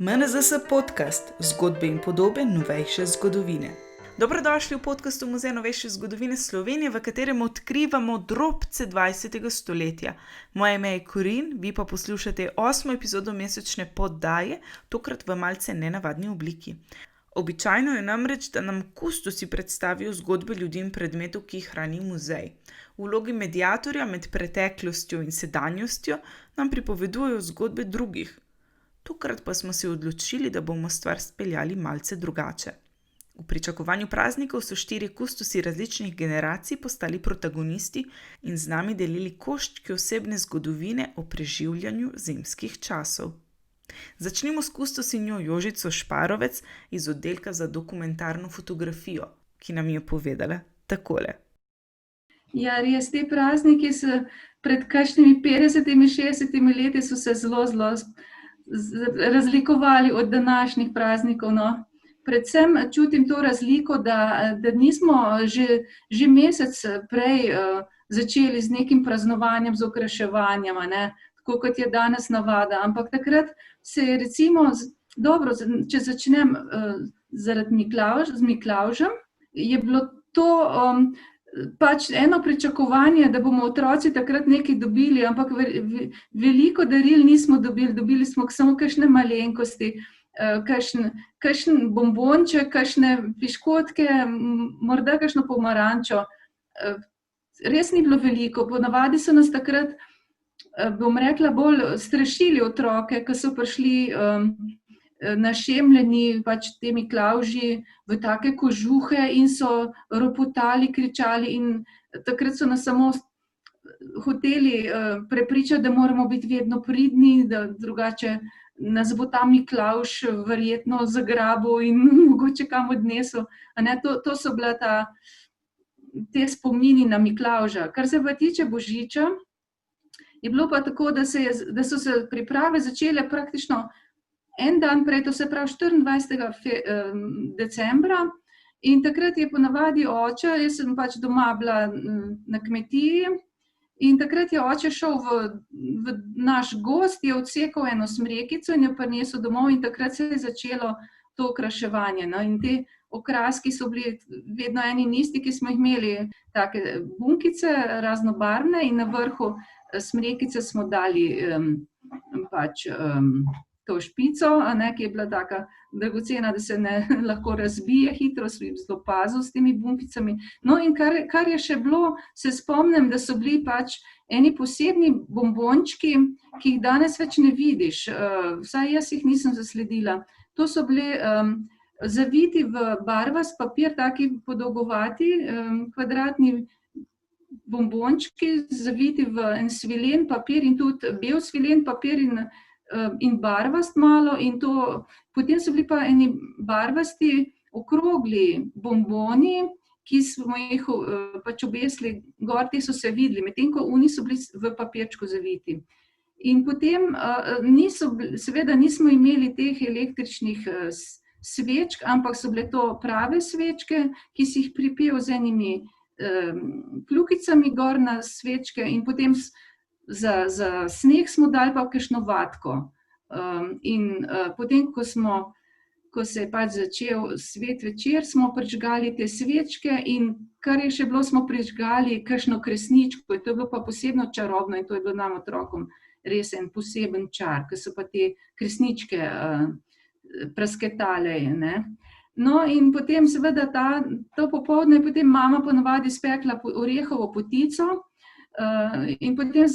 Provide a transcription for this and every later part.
MNZS podcast, zgodbe in podobe novejše zgodovine. Dobrodošli v podkastu Muzeja novejše zgodovine Slovenije, v katerem odkrivamo drobce 20. stoletja. Moje ime je Korin, vi pa poslušate 8. epizodo mesečne poddaje, tokrat v malce nenavadni obliki. Običajno je namreč, da nam kustosi predstavijo zgodbe ljudi in predmetov, ki jih hrani muzej. V vlogi mediatorja med preteklostjo in sedanjostjo nam pripovedujejo zgodbe drugih. Tokrat pa smo se odločili, da bomo stvar speljali malce drugače. V pričakovanju praznikov so 4 kustosi različnih generacij postali protagonisti in z nami delili koščke osebne zgodovine o preživljanju zimskih časov. Začnimo s kustosinjo Jožico Šparovec iz oddelka za dokumentarno fotografijo, ki nam je povedala takole. Ja, res, te prazniki so pred kakšnimi 50-60 leti so se zelo razlikovali od današnjih praznikov. No. Predvsem čutim to razliko, da nismo že mesec prej začeli z nekim praznovanjem, z okraševanjem, ne, tako kot je danes navada. Ampak takrat se je recimo, dobro, če začnem z Miklavžem, je bilo to pač eno pričakovanje, da bomo otroci takrat nekaj dobili, ampak veliko daril nismo dobili, dobili smo samo kakšne malenkosti, kakšen bombonček, kakšne piškotke, morda kakšno pomarančo. Res ni bilo veliko, ponavadi so nas takrat, bom rekla, bolj strašili otroke, ko so prišli našemljeni, pač te Miklavži v take kožuhe in so ropotali, kričali in takrat so nas samo hoteli prepričati, da moramo biti vedno pridni, da drugače nas bo ta Miklavž verjetno zagrabil in mogoče kam odnesel. To so bila te spomini na Miklavža. Kar se pa tiče Božiča, je bilo pa tako, da so se priprave začele praktično en dan prej, to se pravi 24. decembra, in takrat je ponavadi oče, jaz sem pač doma bila na kmetiji, in takrat je oče šel v naš gozd, je odsekal eno smrekico in jo prinesel domov in takrat se je začelo to okraševanje. No, in te okraski so bili vedno eni in isti, ki smo jih imeli take bunkice raznobarvne in na vrhu smrekice smo dali pač to špico, ki je bila taka dragocena, da se ne lahko razbije hitro, so jih zelo pazil s temi bunkicami. No in kar je še bilo, se spomnim, da so bili pač eni posebni bombončki, ki jih danes več ne vidiš, vsaj jaz jih nisem zasledila. To so bili zaviti v barvast papir, taki podolgovati, kvadratni bombončki, zaviti v en svilen papir in tudi bel svilen papir in barvast malo, in to, potem so bili pa eni barvasti okrogli bomboni, ki smo jih pač obesili gor, ti so se videli, medtem ko oni so bili v papirčku zaviti. In potem seveda nismo imeli teh električnih svečk, ampak so bile to prave svečke, ki si jih pripel z enimi kljukicami gor na svečke in potem za sneg smo dali pa kakšno vatko. In potem, ko se je pač začel svet večer, smo prižgali te svečke in kar je še bilo, smo prižgali kakšno kresničko. To je bilo pa posebno čarobno in to je bilo nam otrokom res en poseben čar, ko so pa te kresničke prasketale. Ne. No in potem seveda to popoldne je potem mama ponavadi spekla orehovo potico, in potem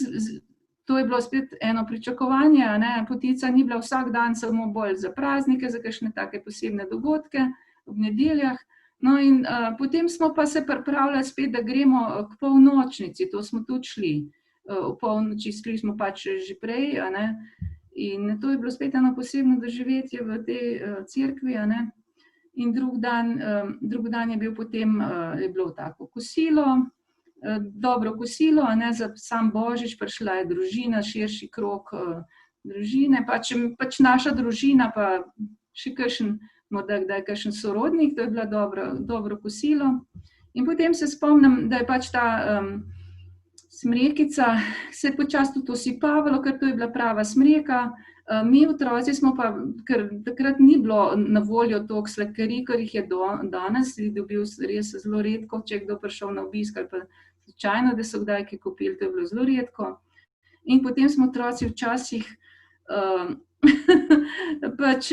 to je bilo spet eno pričakovanje, ne, potica ni bila vsak dan, samo bolj za praznike, za kakšne take posebne dogodke ob nedeljah. No in potem smo pa se pripravljali spet, da gremo k polnočnici, to smo tudi šli. V polnoči šli smo pač že prej, ne, in to je bilo spet eno posebno doživetje v tej cerkvi, ne. In drug dan je bil potem, je bilo tako kosilo, dobro kosilo, ne, za sam Božič, prišla je družina, širši krog družine, pač naša družina, pa še kakšen, morda kdaj kakšen sorodnik, to je bilo dobro kosilo. In potem se spomnim, da je pač Smrekica se je počasi tudi osipavalo, ker to je bila prava smreka. Mi otroci smo pa, ker takrat ni bilo na voljo toliko sladkarij, ker jih je danes, si dobil res zelo redko, če je kdo prišel na obisk ali pa slučajno, da so kdaj kaj kupili, to je bilo zelo redko. In potem smo otroci včasih pač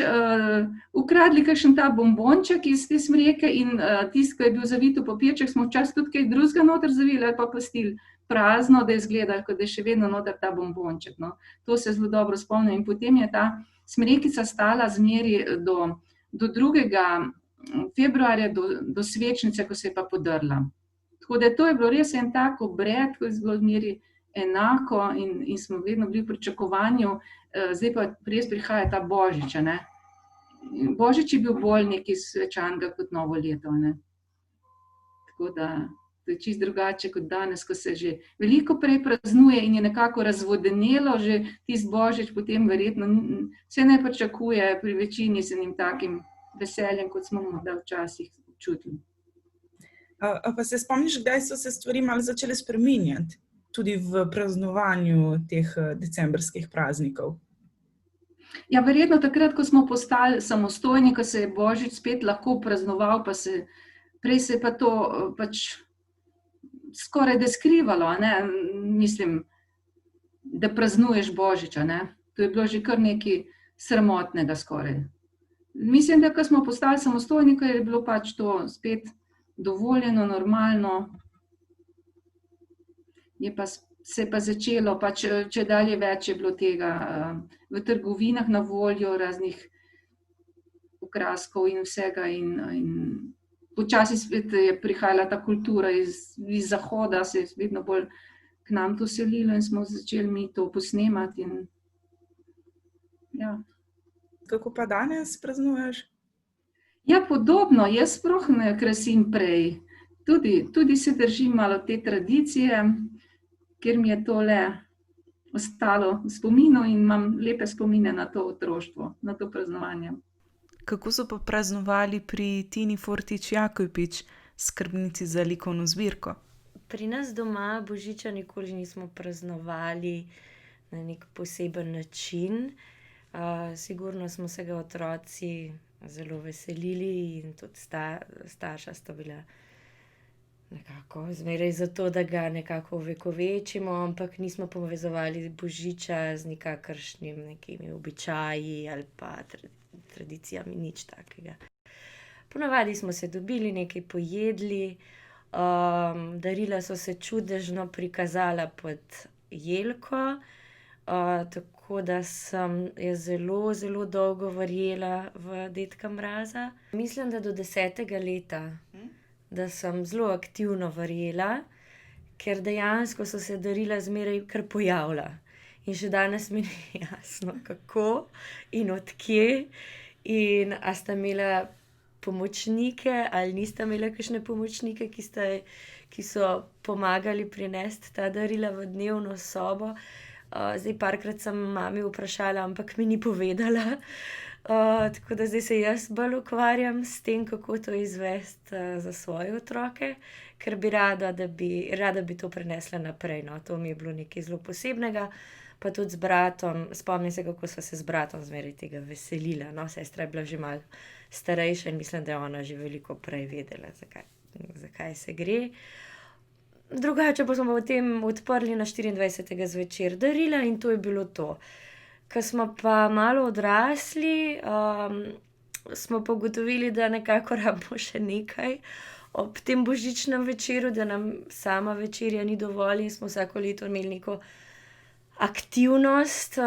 ukradli kakšen ta bombonček iz te smreke in tisti, ki je bil zavit v papirček, smo včasih tudi kaj drugega noter zavili ali pa pustili prazno, da je izgledalo, kot da je še vedno noter ta bombonček, no. To se zelo dobro spomnim. In potem je ta smrekica stala zmeri do 2. februarja, do svečnice, ko se je pa podrla. Tako da to je bilo res en tak obred, ko je bilo zmeri enako in smo vedno bili v pričakovanju, zdaj pa res prihaja ta Božič, a ne. Božič je bil bolj nekaj svečanega kot novo leto, ne. Tako da to je čisto drugače kot danes, ko se že veliko prej praznuje in je nekako razvodenelo že tisti Božič, potem verjetno se ne pričakuje pri večini z enim takim veseljem, kot smo morda včasih občutili. A pa se spomniš, kdaj so se stvari malo začele spreminjati, tudi v praznovanju teh decembrskih praznikov? Ja, verjetno takrat, ko smo postali samostojni, ko se je Božič spet lahko praznoval, prej se je pa to pač skoraj da skrivalo, a ne, mislim, da praznuješ Božič, a ne. To je bilo že kar nekaj sramotnega skoraj. Mislim, da ko smo postali samostojni, ko je bilo pač to spet dovoljeno, normalno, se je pa začelo, pač čedalje več je bilo tega v trgovinah na voljo, raznih okraskov in vsega in počasi spet je prihajala ta kultura iz zahoda, se je vedno bolj k nam to selilo in smo začeli mi to posnemati in ja. Kako pa danes praznuješ? Ja, podobno, jaz sploh ne krasim prej. Tudi se držim malo te tradicije, ker mi je to le ostalo v spominu in imam lepe spomine na to otroštvo, na to praznovanje. Kako so pa praznovali pri Tini Fortič Jakopič, skrbnici za likovno zbirko? Pri nas doma Božiča nikoli nismo praznovali na nek poseben način. Sigurno smo se ga otroci zelo veselili in tudi starša sta bila nekako zmeraj za to, da ga nekako ovekovečimo, ampak nismo povezovali Božiča z nikakršnimi nekimi običaji ali pa tradicijami, nič takega. Ponavadi smo se dobili, nekaj pojedli, darila so se čudežno prikazala pod jelko, tako da sem jaz zelo, zelo dolgo verjela v Dedka Mraza. Mislim, da do 10. leta, da sem zelo aktivno verjela, ker dejansko so se darila zmeraj kar pojavila. In še danes mi ni jasno, kako in od kje in a sta imela pomočnike ali nista imela kakšne pomočnike, ki so pomagali prinesti ta darila v dnevno sobo. Zdaj parkrat sem mami vprašala, ampak mi ni povedala. Tako da zdaj se jaz bolj ukvarjam s tem, kako to izvesti za svoje otroke, ker bi rada bi to prenesla naprej, no. To mi je bilo nekaj zelo posebnega. Pa tudi z bratom, spomnim se, kako sva se z bratom zmeraj tega veselila, no. Sestra je bila že malo starejša in mislim, da je ona že veliko prej vedela, zakaj se gre. Drugače pa smo potem odprli na 24. zvečer darila in to je bilo to. Ko smo pa malo odrasli, smo pa ugotovili, da nekako rabimo še nekaj ob tem božičnem večeru, da nam sama večerja ni dovolj in smo vsako leto imeli neko aktivnost.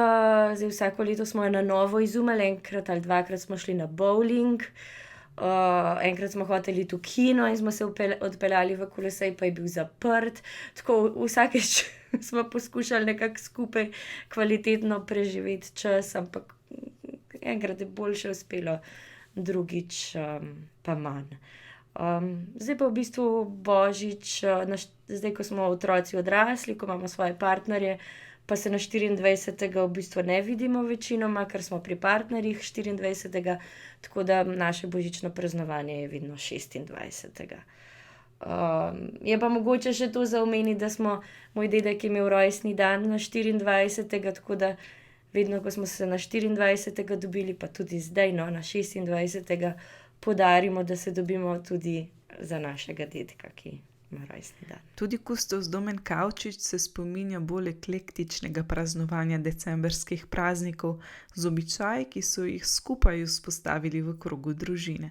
Zdaj vsako leto smo jo na novo izumili, enkrat ali dvakrat smo šli na bowling, enkrat smo hoteli iti v kino in smo se odpeljali v Kolosej, pa je bil zaprt. Tako vsakič smo poskušali nekako skupaj kvalitetno preživeti čas, ampak enkrat je boljše uspelo, drugič pa manj. Zdaj pa v bistvu Božič, zdaj ko smo otroci odrasli, ko imamo svoje partnerje, pa se na 24. v bistvu ne vidimo večinoma, ker smo pri partnerjih 24. Tako da naše božično praznovanje je vedno 26. Je pa mogoče še to za omeniti, da smo moj dedek imel rojstni dan na 24. Tako da vedno, ko smo se na 24. dobili, pa tudi zdaj, no, na 26. podarimo, da se dobimo tudi za našega dedka, ki ima rojstni dan. Tudi kustos Domen Kavčič se spominja bolj eklektičnega praznovanja decembrskih praznikov z običaji, ki so jih skupaj vzpostavili v krogu družine.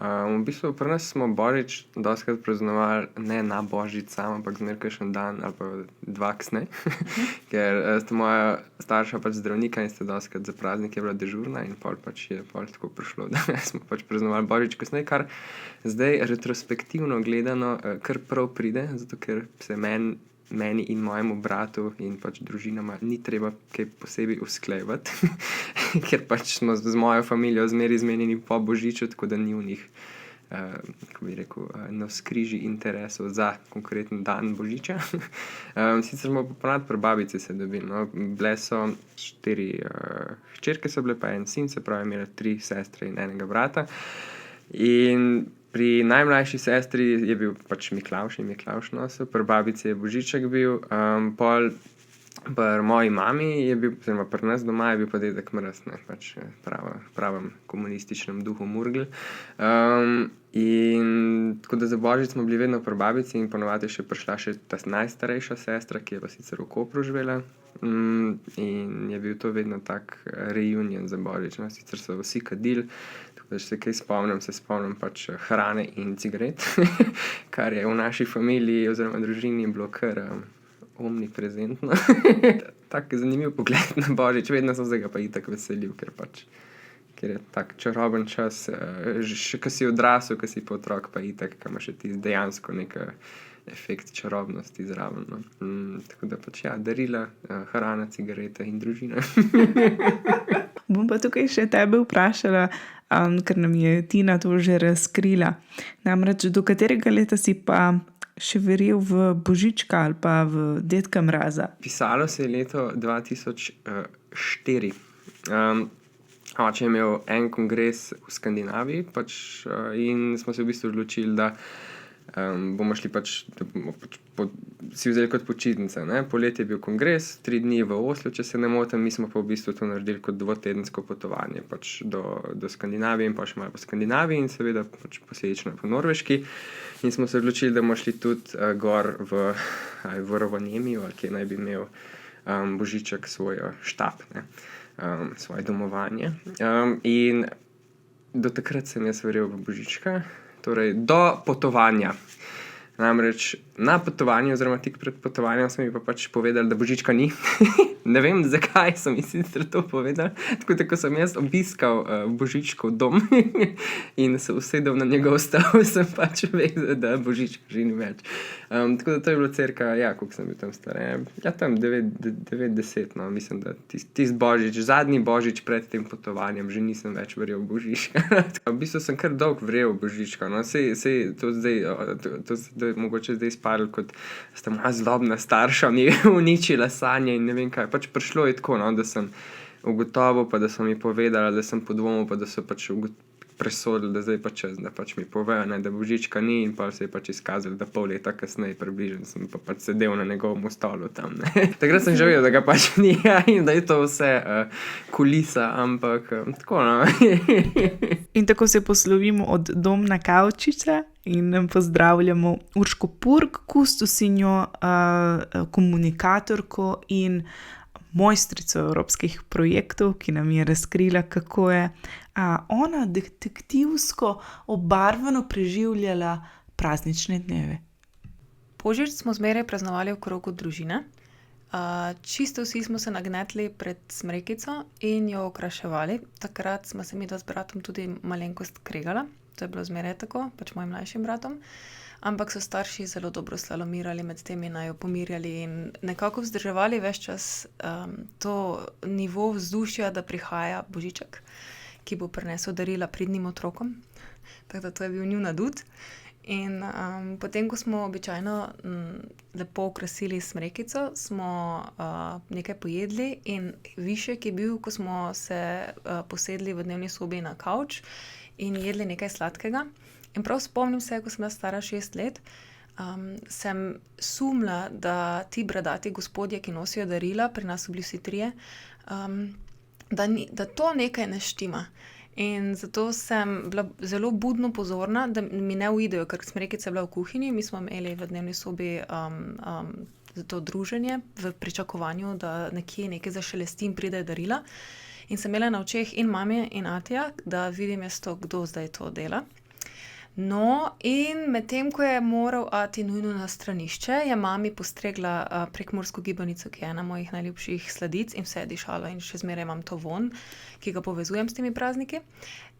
V bistvu pri nas smo Božič dostikrat praznovali ne na Božič sam, ampak zmeraj kakšen dan ali pa dva kasneje, ker sta moja starša pač zdravnika in sta dostikrat za praznik je bila dežurna in pol pač je pol tako prišlo, da smo pač praznovali Božič kasneje, kar zdaj retrospektivno gledano kar prav pride, zato ker se meni in mojemu bratu in pač družinama ni treba kaj posebej usklajevati, ker pač smo z mojo familijo zmeraj zmenjeni po Božiču, tako da ni v njih, kako bi rekel, navzkrižij interesov za konkreten dan Božiča. Sicer smo ponad pri babici se dobili, no, bile so 4 hčerke so bile, pa en sin, se pravi, imela 3 sestre in enega brata. In pri najmlajši sestri je bil pač Miklavž in Miklavž nosil, pri babici je Božiček bil, pol pri moji mami je bil, oziroma pri nas doma je bil pa dedek Mraz, ne, pač pravem komunističnem duhu Murgel. In tako da za Božič smo bili vedno pri babici in ponovadi je še prišla še ta najstarejša sestra, ki je pa sicer v Kopru živela. In je bil to vedno tak reunion za Božič, no, sicer so vsi kadili, da se kaj spomnim pač hrane in cigaret, kar je v naši familiji oziroma družini bilo kar omniprezentno. Tak zanimiv pogled na Božič, vedno sem se ga pa itak veselil, ker je tak čaroben čas, še ko si odrasel, ko si pa otrok, pa itak, ko imaš še ti dejansko neka efekt čarobnosti zraven, no. Tako da pač ja, darila, hrana, cigareta in družina. Bom pa tukaj še tebe vprašala, ker nam je Tina to že razkrila. Namreč, do katerega leta si pa še verjel v Božička ali pa v dedka Mraza? Pisalo se je leto 2004. Oče je imel en kongres v Skandinaviji pač, in smo se v bistvu odločili, da bomo šli si vzeli kot počitnice, ne. Poleti je bil kongres, 3 dni v Oslu, če se ne motim, mi smo pa v bistvu to naredili kot 2-tedensko potovanje pač do Skandinavije in pa še malo po Skandinaviji in seveda pač posledično po Norveški. In smo se odločili, da bomo šli tudi gor v Rovaniemiju, ali kje naj bi imel Božiček svoj štab, ne, svoje domovanje. In do takrat sem jaz verjel v Božička, torej do potovanja. Namreč na potovanju oziroma tik pred potovanjem so mi pa pač povedali, da Božička ni. Ne vem, zakaj so mi sicer to povedali. Tako da, ko sem jaz obiskal Božičkov dom in se usedel na njegov stol, sem pač vedel, da Božička že ni več. Tako da to je bilo cirka, ja, koliko sem bil tam star. Ja, tam 9-10, no, mislim, da tisti Božič, zadnji Božič pred tem potovanjem, že nisem več verjel v Božička. V bistvu sem kar dolgo verjel v Božička, no, sej to zdaj, mogoče zdaj spadlo kot sta moja zlobna starša mi uničila sanje in ne vem kaj. Pač prišlo je tako, no, da sem ugotovil, pa da so mi povedali, da sem podvomil, pa da so pač presodili, da zdaj pa čas, da pač mi povejo, ne, da Božička ni in pa se je pač izkazalo, da pol leta kasneje približno sem pa pač sedel na njegovem stolu tam, ne. Takrat sem že vedel, da ga pač ni in da je to vse kulisa, ampak tako, no. In tako se poslovimo od Domna Kavčiča in pozdravljamo Urško Purg, kustosinjo, komunikatorko in mojstrico evropskih projektov, ki nam je razkrila, kako je ona detektivsko obarvano preživljala praznične dneve. Božič smo zmeraj praznovali v krogu družine. Čisto vsi smo se nagnetli pred smrekico in jo okraševali. Takrat smo se midva z bratom tudi malenkost kregala. To je bilo zmeraj tako, pač mojim mlajšim bratom. Ampak so starši zelo dobro slalomirali med tem in naju pomirjali in nekako vzdrževali ves čas to nivo vzdušja, da prihaja Božiček, ki bo prinesel darila pridnim otrokom. Tako da to je bil njun adut. In potem, ko smo običajno lepo okrasili smrekico, smo nekaj pojedli in višek je bil, ko smo se posedli v dnevni sobi na kavč in jedli nekaj sladkega. In prav spomnim se, ko sem bila stara 6 let, sem sumila, da ti bradati gospodje, ki nosijo darila, pri nas so bili vsi trije, da to nekaj ne štima. In zato sem bila zelo budno pozorna, da mi ne uidejo, ker smrekica je bila v kuhinji, mi smo imeli v dnevni sobi to druženje v pričakovanju, da nekaj zašelesti in pridejo darila. In sem imela na očeh in mami in atija, da vidim jaz to, kdo zdaj to dela. No, in medtem, ko je moral ati nujno na stranišče, je mami postregla prekmursko gibanico, ki je ena mojih najljubših sladic in vse je dišalo in še zmeraj imam to vonj, ki ga povezujem s temi prazniki.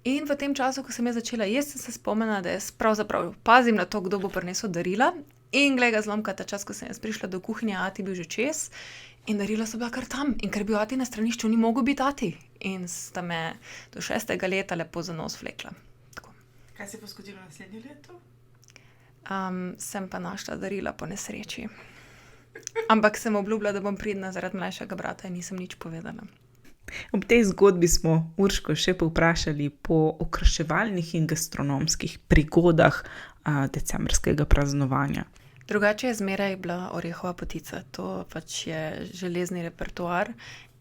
In v tem času, ko sem jaz začela jesti, sem se spomnila, da jaz pravzaprav pazim na to, kdo bo prinesel darila. In glej ga zlomka, ta čas, ko sem jaz prišla do kuhinje, ati bil že čez in darila so bila kar tam. In ker bil ati na stranišču, ni mogel biti ati. In sta me do 6. leta lepo za nos vlekla. Kaj se je pa zgodilo naslednje leto? Sem pa našla darila po nesreči. Ampak sem obljubila, da bom pridna zaradi mlajšega brata in nisem nič povedala. Ob tej zgodbi smo Urško še povprašali po okraševalnih in gastronomskih prigodah decembrskega praznovanja. Drugače je zmeraj bila orehova potica. To pač je železni repertoar.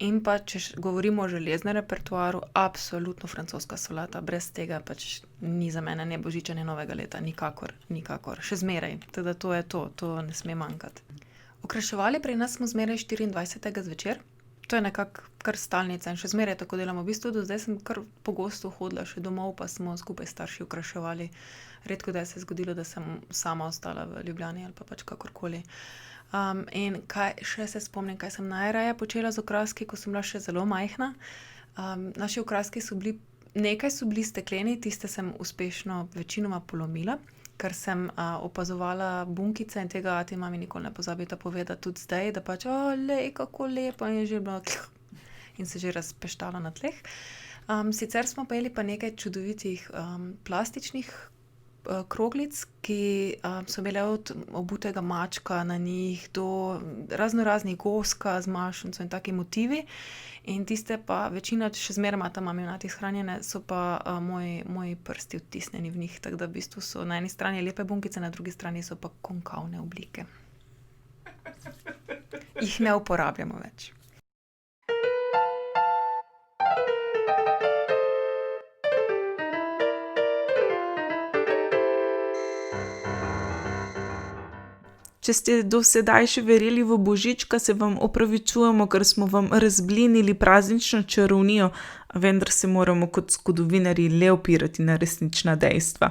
In pa, če govorimo o železnem repertoaru, absolutno francoska solata. Brez tega pač ni za mene ne božiča, ne novega leta. Nikakor. Še zmeraj. Teda to je to ne sme manjkati. Okraševali pri nas smo zmeraj 24. zvečer. To je nekako kar stalnica in še zmeraj tako delamo. V bistvu do zdaj sem kar pogosto hodila še domov, pa smo skupaj starši okraševali. Redko da se je zgodilo, da sem sama ostala v Ljubljani ali pa pač kakorkoli. In kaj še se spomnim, kaj sem najraje počela z okraski, ko sem bila še zelo majhna. Naši okraski nekaj so bili stekleni, tiste sem uspešno večinoma polomila, ker sem opazovala bunkice in tega ati mami nikoli ne pozabita povedati tudi zdaj, da pač, lej, kako lepo, in je že bilo in se že razpeštala na tleh. Sicer smo pa jeli pa nekaj čudovitih plastičnih kroglic, ki so imele od obutega mačka na njih do raznoraznih goska z mašnico in taki motivi. In tiste pa večina, še zmeraj ima ta mami nati shranjene, so pa moji prsti odtisnjeni v njih, tako da v bistvu so na eni strani lepe bunkice, na drugi strani so pa konkavne oblike. Jih ne uporabljamo več. Če ste do sedaj še verjeli v Božička, se vam opravičujemo, ker smo vam razblinili praznično čarovnijo, vendar se moramo kot zgodovinarji le opirati na resnična dejstva.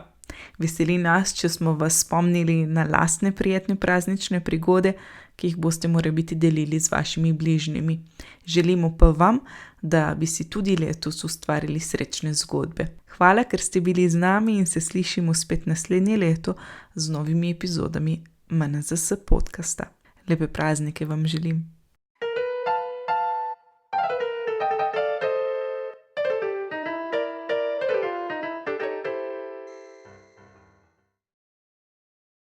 Veseli nas, če smo vas spomnili na lastne prijetne praznične prigode, ki jih boste morebiti delili z vašimi bližnjimi. Želimo pa vam, da bi si tudi letos ustvarili srečne zgodbe. Hvala, ker ste bili z nami in se slišimo spet naslednje leto z novimi epizodami MNZS podcasta. Lepe praznike vam želim.